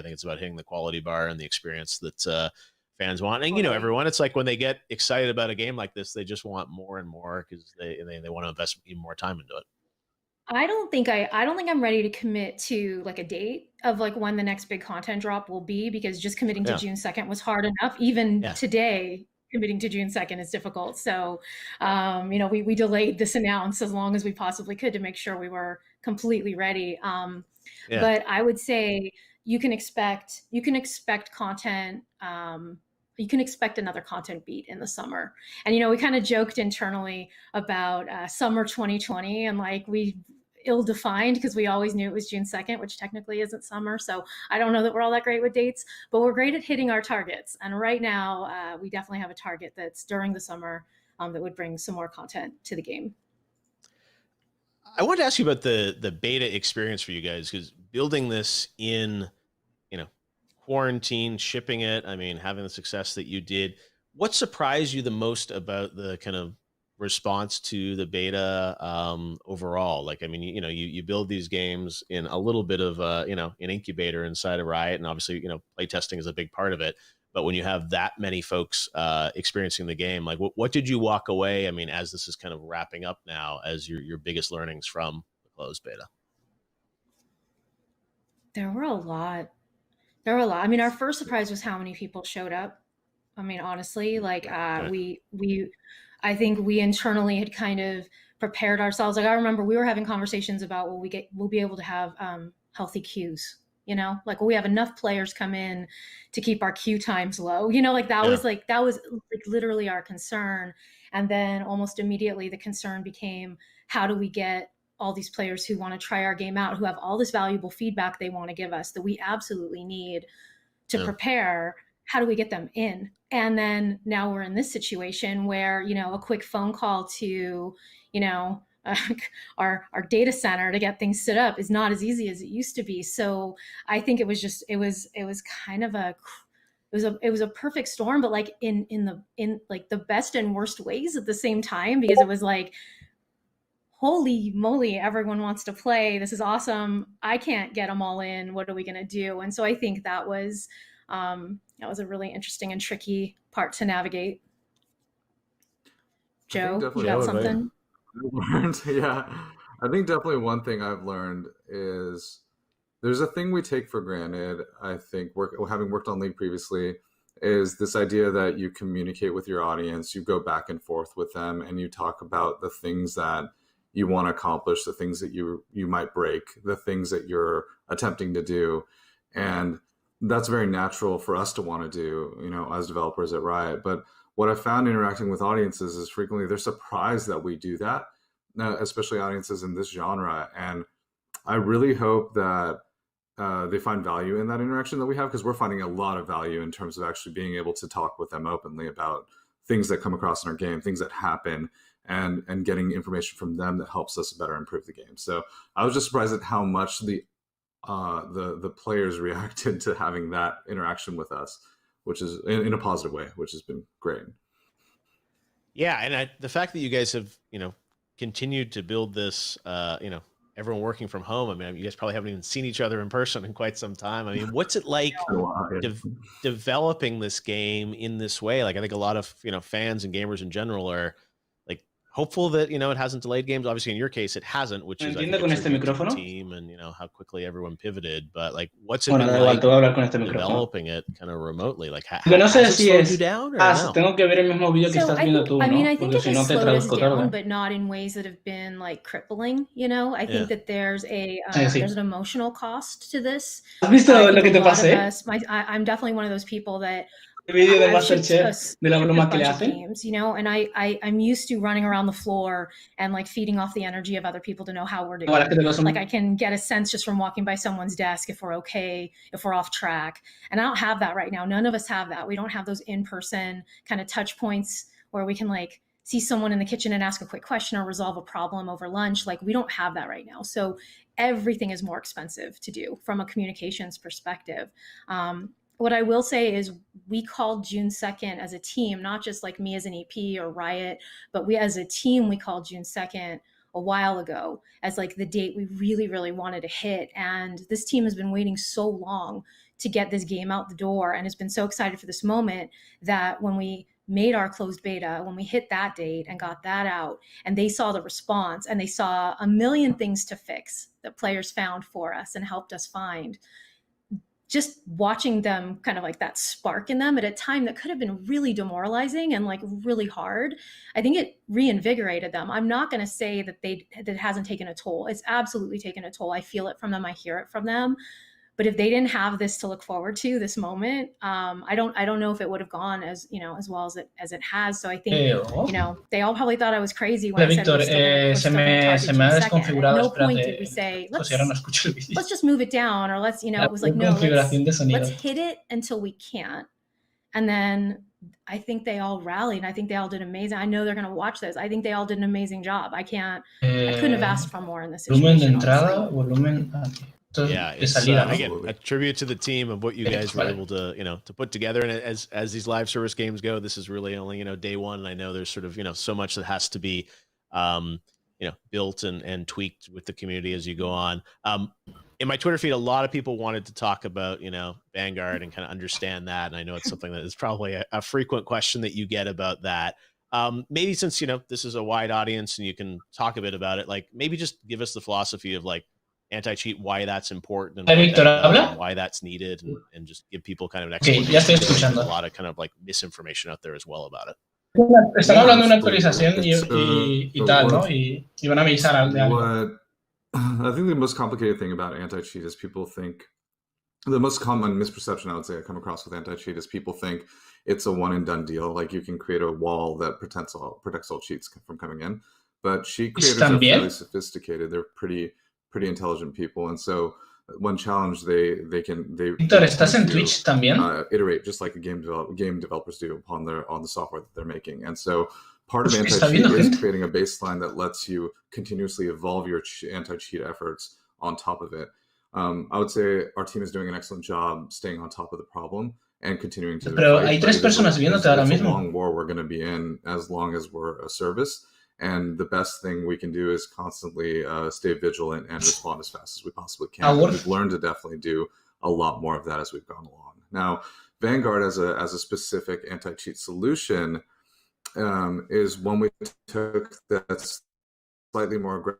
think it's about hitting the quality bar and the experience that fans want. And, everyone, it's like when they get excited about a game like this, they just want more and more because they want to invest even more time into it. I don't think I'm ready to commit to like a date of like when the next big content drop will be, because just committing to June 2nd was hard enough. Even today, committing to June 2nd is difficult. So, we delayed this announce as long as we possibly could to make sure we were completely ready. But I would say you can expect content. You can expect another content beat in the summer. And, we kind of joked internally about summer 2020, and like we ill-defined because we always knew it was June 2nd, which technically isn't summer. So I don't know that we're all that great with dates, but we're great at hitting our targets. And right now, we definitely have a target that's during the summer that would bring some more content to the game. I wanted to ask you about the beta experience for you guys, because building this in, quarantine, shipping it, having the success that you did, what surprised you the most about the kind of response to the beta overall? Like, you build these games in a little bit of an incubator inside of Riot, and obviously, play testing is a big part of it. But when you have that many folks experiencing the game, like what did you walk away? As this is kind of wrapping up now, as your biggest learnings from the closed beta? There were a lot. Our first surprise was how many people showed up. Honestly, like I think we internally had kind of prepared ourselves. Like I remember we were having conversations about, we'll be able to have healthy queues. Like we have enough players come in to keep our queue times low. That was literally our concern. And then almost immediately the concern became, how do we get all these players who want to try our game out, who have all this valuable feedback they want to give us that we absolutely need to prepare? How do we get them in? And then now we're in this situation where, a quick phone call to, our data center to get things set up is not as easy as it used to be. So I think it was kind of it was a perfect storm, but like in like the best and worst ways at the same time, because it was like, holy moly, everyone wants to play. This is awesome. I can't get them all in. What are we going to do? And so I think that was a really interesting and tricky part to navigate. Joe, you got something? Yeah, I think definitely one thing I've learned is there's a thing we take for granted. I think having worked on League previously, is this idea that you communicate with your audience, you go back and forth with them, and you talk about the things that you want to accomplish, the things that you might break, the things that you're attempting to do. And that's very natural for us to want to do, as developers at Riot. But what I found interacting with audiences is frequently they're surprised that we do that, especially audiences in this genre. And I really hope that they find value in that interaction that we have, because we're finding a lot of value in terms of actually being able to talk with them openly about things that come across in our game, things that happen, and getting information from them that helps us better improve the game. So I was just surprised at how much the players reacted to having that interaction with us, which is in a positive way, which has been great. Yeah, and the fact that you guys have continued to build this, everyone working from home. You guys probably haven't even seen each other in person in quite some time. What's it like developing this game in this way? Like, I think a lot of fans and gamers in general are like hopeful that it hasn't delayed games. Obviously, in your case, it hasn't, which is, I think, a tribute to the team and how quickly everyone pivoted. But like, what's it been like developing it kind of remotely? Like, has it slowed you down or no? Tengo que ver el mismo video que estás viendo tú, ¿no? I think it has slowed us down, but not in ways that have been like crippling. I think that there's an emotional cost to this. ¿Has visto lo que te pasé? I'm definitely one of those people that el video de MasterChef de la broma que le hacen. Games, and I'm used to running around the floor and like feeding off the energy of other people to know how we're doing. Like I can get a sense just from walking by someone's desk if we're okay, if we're off track. And I don't have that right now. None of us have that. We don't have those in-person kind of touch points where we can like see someone in the kitchen and ask a quick question or resolve a problem over lunch. Like we don't have that right now. So everything is more expensive to do from a communications perspective. What I will say is we called June 2nd as a team, not just like me as an EP or Riot, but we as a team, we called June 2nd a while ago as like the date we really, really wanted to hit. And this team has been waiting so long to get this game out the door and has been so excited for this moment that when we made our closed beta, when we hit that date and got that out, and they saw the response and they saw a million things to fix that players found for us and helped us find, just watching them kind of like that spark in them at a time that could have been really demoralizing and like really hard, I think it reinvigorated them. I'm not going to say that it hasn't taken a toll. It's absolutely taken a toll. I feel it from them. I hear it from them. But if they didn't have this to look forward to, this moment, I don't know if it would have gone as well as it has. So I think they all probably thought I was crazy when I said we're still going to target June 2nd. At no point did we say let's just move it down, or let's it was like, no, let's hit it until we can't. And then I think they all rallied. I think they all did amazing. I know they're going to watch this. I think they all did an amazing job. I couldn't have asked for more in this situation. Yeah, it's again a tribute to the team of what you guys were able to to put together. And as these live service games go, this is really only day one. And I know there's sort of so much that has to be built and tweaked with the community as you go on. In my Twitter feed, a lot of people wanted to talk about Vanguard and kind of understand that. And I know it's something that is probably a frequent question that you get about that. Maybe since this is a wide audience and you can talk a bit about it, like maybe just give us the philosophy of like anti-cheat, why that's important and why that's needed, and just give people kind of an explanation. There's a lot of kind of like misinformation out there as well about it. Están hablando de una actualización y tal, ¿no? Y van a avisar al de algo. I think the most complicated thing about anti-cheat is people think, the most common misperception I would say I come across with anti-cheat is people think it's a one and done deal. Like you can create a wall that protects all cheats from coming in. But cheat creators are fairly sophisticated. They're pretty intelligent people, and so when challenged, they Víctor, ¿estás en Twitch también? Iterate just like game developers do on the software that they're making. And so part of anti-cheat is creating a baseline that lets you continuously evolve your anti-cheat efforts on top of it. I would say our team is doing an excellent job staying on top of the problem and continuing to Pero hay 3 personas viéndote ahora mismo. It's a long war we're going to be in as long as we're a service. And the best thing we can do is constantly stay vigilant and respond as fast as we possibly can. We've learned to definitely do a lot more of that as we've gone along. Now, Vanguard as a specific anti-cheat solution is one we took that's slightly more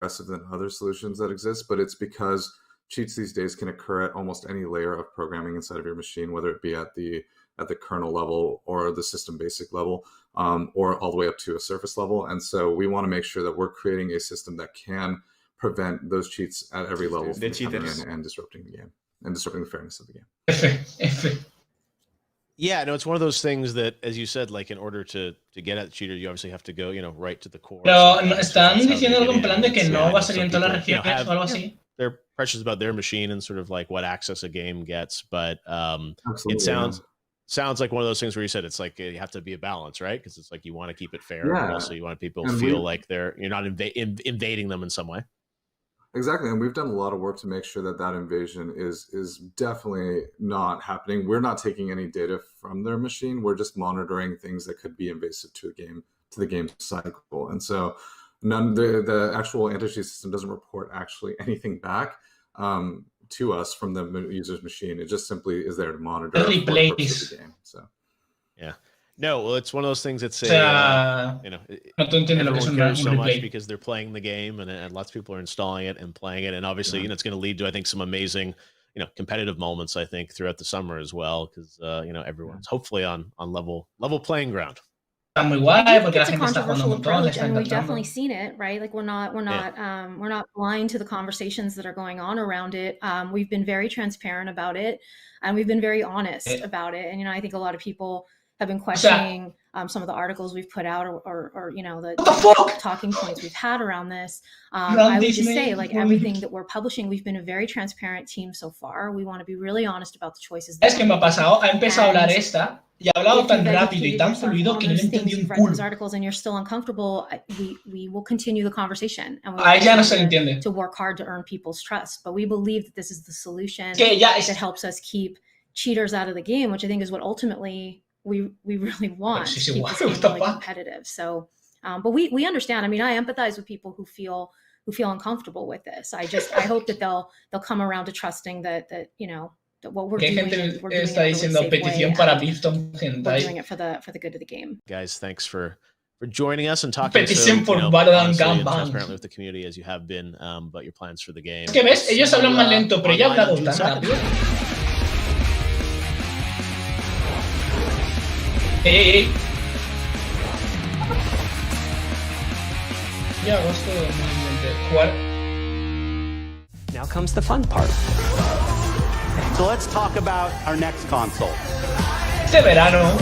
aggressive than other solutions that exist, but it's because cheats these days can occur at almost any layer of programming inside of your machine, whether it be at the kernel level or the system basic level, or all the way up to a surface level. And so we want to make sure that we're creating a system that can prevent those cheats at every level from coming in and disrupting the game and disrupting the fairness of the game. Yeah, no, it's one of those things that, as you said, like in order to get at the cheater, you obviously have to go, right to the core. Pero están diciendo algo en plan de que no va a salir en todas las regiones o algo así. They're precious about their machine and sort of like what access a game gets, but it sounds like one of those things where you said it's like you have to be a balance, right? Because it's like you want to keep it fair, but also you want people to feel like you're not invading them in some way. Exactly, and we've done a lot of work to make sure that invasion is definitely not happening. We're not taking any data from their machine. We're just monitoring things that could be invasive to the game cycle. And so the actual anti-cheat system doesn't report actually anything back to us from the user's machine. It just simply is there to monitor the game. So yeah. No, well, it's one of those things that's everyone cares so much because they're playing the game, and lots of people are installing it and playing it, and obviously, it's going to lead to, I think, some amazing, competitive moments, I think, throughout the summer as well, because everyone's hopefully on level playing ground. It's a controversial approach, and we've definitely seen it, right? Like we're not blind to the conversations that are going on around it. We've been very transparent about it, and we've been very honest about it. And I think a lot of people have been questioning some of the articles we've put out or the talking points we've had around this. I would just say, like, everything that we're publishing, we've been a very transparent team so far. We want to be really honest about the choices. Es que me ha pasado, ha empezado a hablar esta y ha hablado tan rápido y tan fluido que no entendí un culo. Those articles and you're still uncomfortable, we will continue the conversation, and we will to work hard to earn people's trust. But we believe that this is the solution that helps us keep cheaters out of the game, which I think is what ultimately we really want to keep this game really competitive. So, but we understand. I mean, I empathize with people who feel uncomfortable with this. I hope that they'll come around to trusting that what we're ¿Qué doing, gente we're doing está it in a really diciendo safe petición way, para and Bifton we're Hentai? doing it for the good of the game. Guys, thanks for joining us and talking so Petición por Valorant honestly and Gangbang. transparently with the community as you have been about your plans for the game. Es que ves, ellos hablan más lento, pero ella ha hablado tan rápido. ¡Ey! Y agosto de 2020. Now comes the fun part. So let's talk about our next console. Este verano.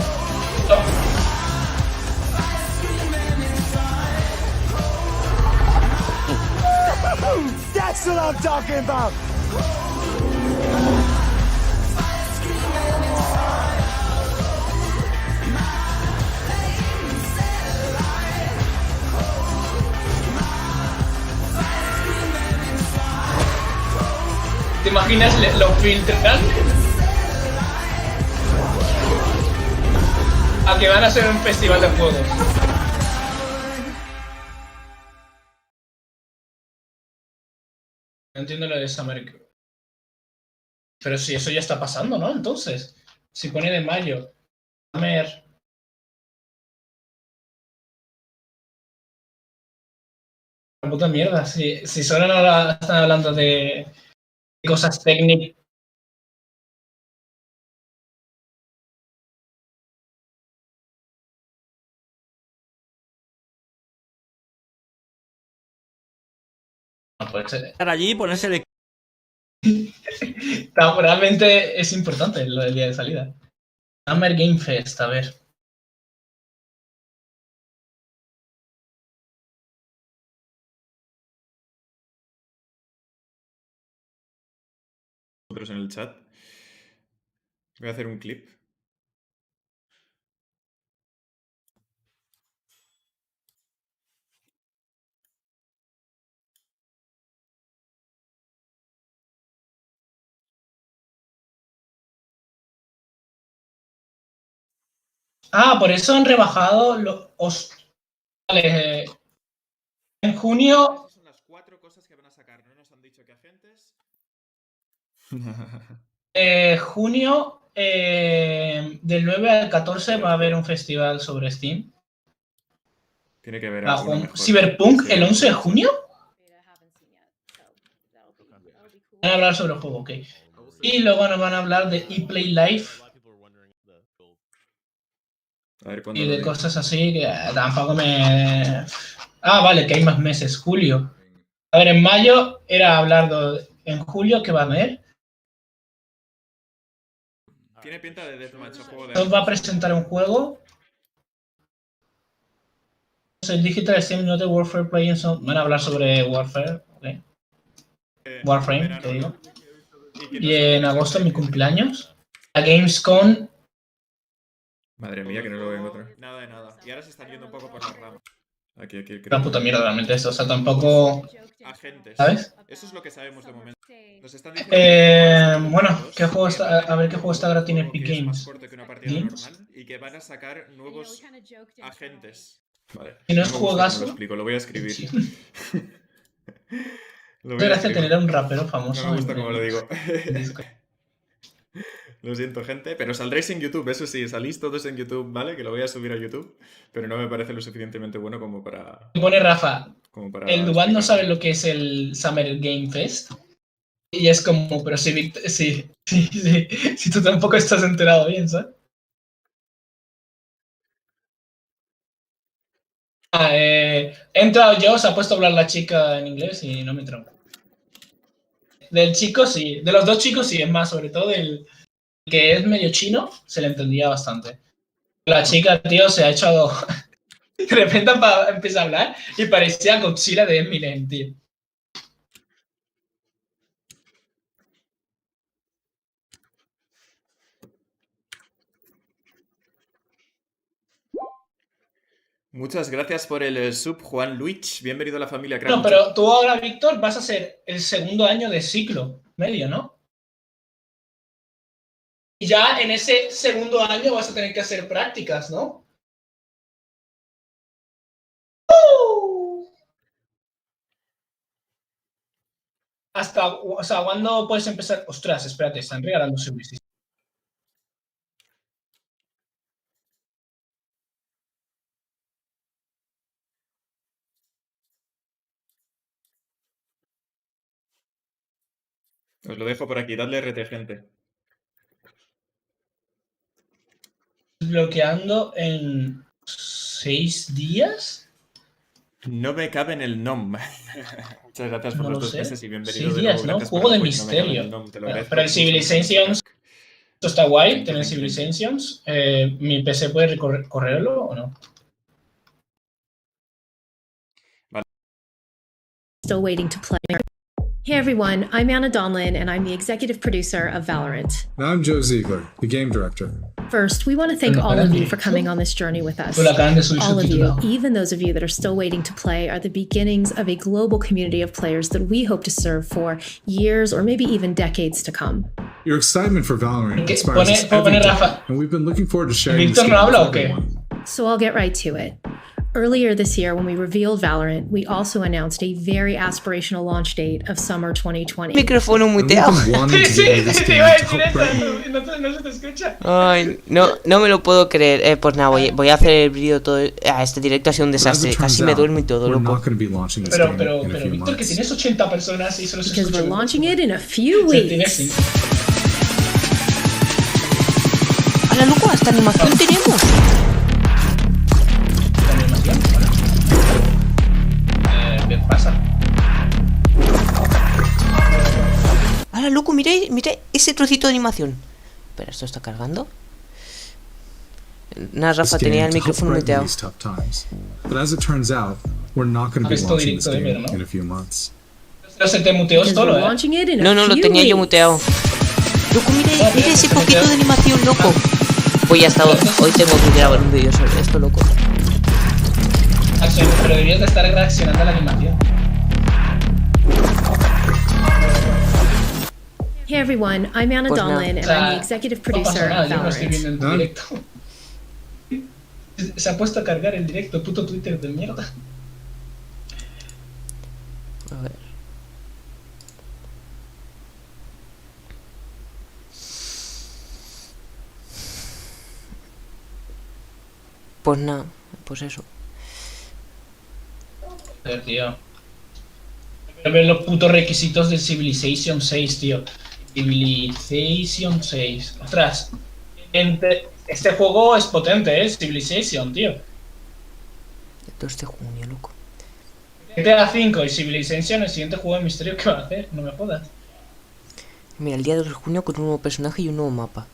That's what I'm talking about. ¿Te imaginas? Lo filtran a que van a hacer un festival de juegos. No entiendo lo de Summer. Pero si eso ya está pasando, ¿no? Entonces, si pone de mayo, Summer. La puta mierda, si solo no están hablando de cosas técnicas. No puede ser. Estar allí y ponerse de... Realmente es importante lo del día de salida. Summer Game Fest, a ver. En el chat. Voy a hacer un clip. Ah, por eso han rebajado los... Vale, en junio... Esas son las 4 cosas que van a sacar. No nos han dicho que agentes... junio, del 9 al 14 va a haber un festival sobre Steam. Tiene que ver algo mejor. Cyberpunk, el 11 de junio. Van a hablar sobre el juego, ok. Y luego nos van a hablar de ePlay Live. A ver, Y de cosas así que tampoco me... Ah, vale, que hay más meses. Julio. A ver, en mayo era hablar de... En julio, ¿qué va a haber? Tiene pinta de Deathmatch, juego de... Nos va a presentar un juego. El Digital Steam Note Warfare Playing Zone. Van a hablar sobre Warfare, ¿ok? Warframe, te digo. Y en agosto mi cumpleaños. La Gamescom. Madre mía, que no lo voy a encontrar. Nada de nada. Y ahora se están yendo un poco por las ramas. Aquí. Una puta mierda realmente esto. O sea, tampoco... Agentes. ¿Sabes? Eso es lo que sabemos de momento. Nos están diciendo bueno, ¿qué juego está? A ver qué juego está gratis en Epic que es más Games. corto que una partida normal y que van a sacar nuevos agentes. Vale. Si no es me gusta juegazo... cómo lo explico, lo voy a escribir. Sí. Lo voy Muchas a gracias escribir. tener a un rapero famoso. No me gusta cómo lo digo. Discord. Lo siento, gente, pero saldréis en YouTube, eso sí, salís todos en YouTube, ¿vale? Que lo voy a subir a YouTube, pero no me parece lo suficientemente bueno como para... Pone Rafa, el Duan no sabe explicarlo. lo que es el Summer Game Fest. Y es como, pero sí, si tú tampoco estás enterado bien, ¿sabes? He entrado yo, se ha puesto a hablar la chica en inglés y no me entro. Del chico sí, de los dos chicos sí, es más, sobre todo del que es medio chino, se le entendía bastante. La chica, tío, se ha echado... De repente empieza a hablar y parecía Godzilla de Eminem, tío. Muchas gracias por el sub, Juan Luich. Bienvenido a la familia Crack. No, pero tú ahora, Víctor, vas a ser el segundo año de ciclo medio, ¿no? Y ya en ese segundo año vas a tener que hacer prácticas, ¿no? O sea, ¿cuándo puedes empezar? Ostras, espérate, están regalando Civilization. Os lo dejo por aquí, dadle RT, gente. Bloqueando en 6 días. No me cabe en el nom. Muchas gracias por No los lo 2 sé. meses y bienvenido 6 de nuevo. días, ¿no? Gracias por Juego el de apoyo. No me cabe en el misterio. nom, te lo agradezco. Pero el Mucho, mucho, Civilizations, crack. esto está guay, Thank you, tener thank you, thank you. Civilizations. ¿Mi PC puede correrlo o no? Still waiting to play. Hey everyone, I'm Anna Donlin, and I'm the executive producer of Valorant. And I'm Joe Ziegler, the game director. First, we want to thank all of you for coming on this journey with us. All of you, even those of you that are still waiting to play, are the beginnings of a global community of players that we hope to serve for years or maybe even decades to come. Your excitement for Valorant inspires us every day, and we've been looking forward to sharing this game with everyone. So I'll get right to it. Earlier this year, when we revealed Valorant, we also announced a very aspirational launch date of summer 2020. Micrófono muteado. No se te escucha. Ay, no me lo puedo creer. Pues nada, voy a hacer el vídeo todo. Este directo ha sido un desastre. Casi me duermo y todo, loco. Pero, Víctor, que tienes 80 personas y solo se Because escucha. we're launching it in a few weeks. ¡Hala, loco! ¡Hasta animación tenemos! ¿Qué pasa? ¡Hala, loco! Mira ese trocito de animación. Espera, ¿esto está cargando? Nada, Rafa, tenía el micrófono muteado. ¿No se te muteó solo, No, lo tenía yo muteado. Loco, mira ese poquito de animación, loco. Pues ya está, hoy tengo que grabar un vídeo sobre esto, loco. Pero deberías de estar reaccionando a la animación. Hey everyone, I'm Anna Donlin, and I'm the executive producer of Yo no estoy viendo en Valorant. directo. Se ha puesto a cargar el directo, puto Twitter de mierda. A ver. Pues nada, pues eso. Joder, tío. Quiero ver los putos requisitos de Civilization 6, tío. Civilization 6. Ostras. Este juego es potente, Civilization, tío. El 2 de junio, loco. GTA 5 y Civilization, el siguiente juego de misterio que va a hacer, no me jodas. Mira, el día 2 de junio con un nuevo personaje y un nuevo mapa.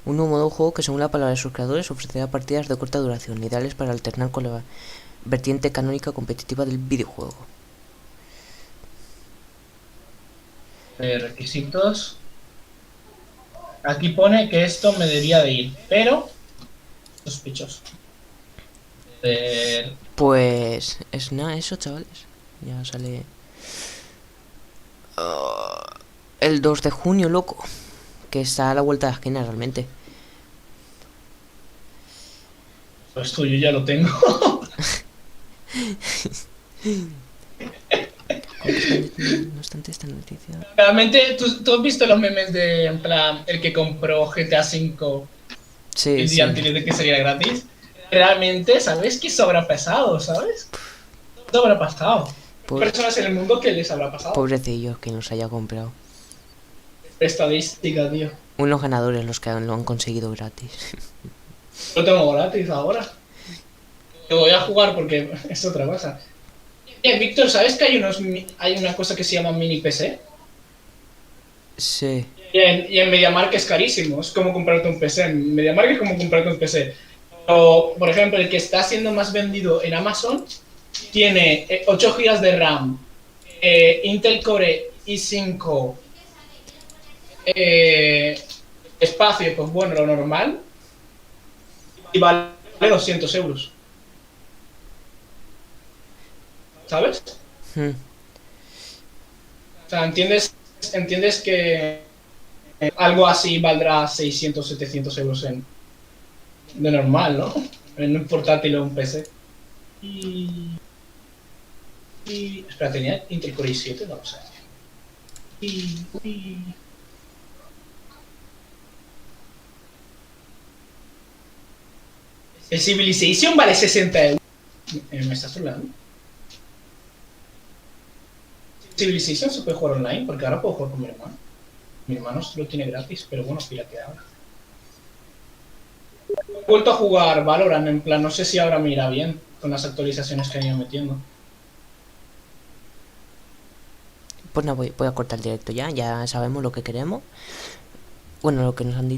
Un nuevo modo de juego que, según la palabra de sus creadores, ofrecerá partidas de corta duración, ideales para alternar con la vertiente canónica competitiva del videojuego. Requisitos. Aquí pone que esto me debería de ir, pero sospechoso. Pues es nada, eso, chavales. Ya sale el 2 de junio, loco. Que está a la vuelta de la esquina realmente. Pues tú, yo ya lo tengo. No obstante esta noticia. Realmente, ¿tú has visto los memes de, en plan, el que compró GTA V el día antes de que saliera gratis? Realmente, ¿sabes qué eso habrá pasado, sabes? ¿Qué habrá pasado? Personas en el mundo que les habrá pasado. Pobrecillos que nos haya comprado. Estadística, tío. Unos ganadores los que lo han conseguido gratis. Lo tengo gratis ahora. Lo voy a jugar porque es otra cosa. Víctor, ¿sabes que hay una cosa que se llama mini PC? Sí. Y en MediaMarkt es carísimo. Es como comprarte un PC. En MediaMarkt es como comprarte un PC. O, por ejemplo, el que está siendo más vendido en Amazon tiene 8 GB de RAM, Intel Core i5, espacio, pues bueno, lo normal, y vale 200 euros. ¿Sabes? O sea, entiendes que algo así valdrá 600, 700 euros de normal, ¿no? En un portátil o un PC. Y espera, ¿tenía Intel Core i7? No lo sé. El Civilization vale 60 euros. ¿Me estás hablando? Civilization se puede jugar online, porque ahora puedo jugar con mi hermano. Mi hermano lo tiene gratis, pero bueno, pirateado. He vuelto a jugar Valorant, en plan, no sé si ahora me irá bien con las actualizaciones que han ido metiendo. Pues nada, voy a cortar el directo ya sabemos lo que queremos. Bueno, lo que nos han dicho.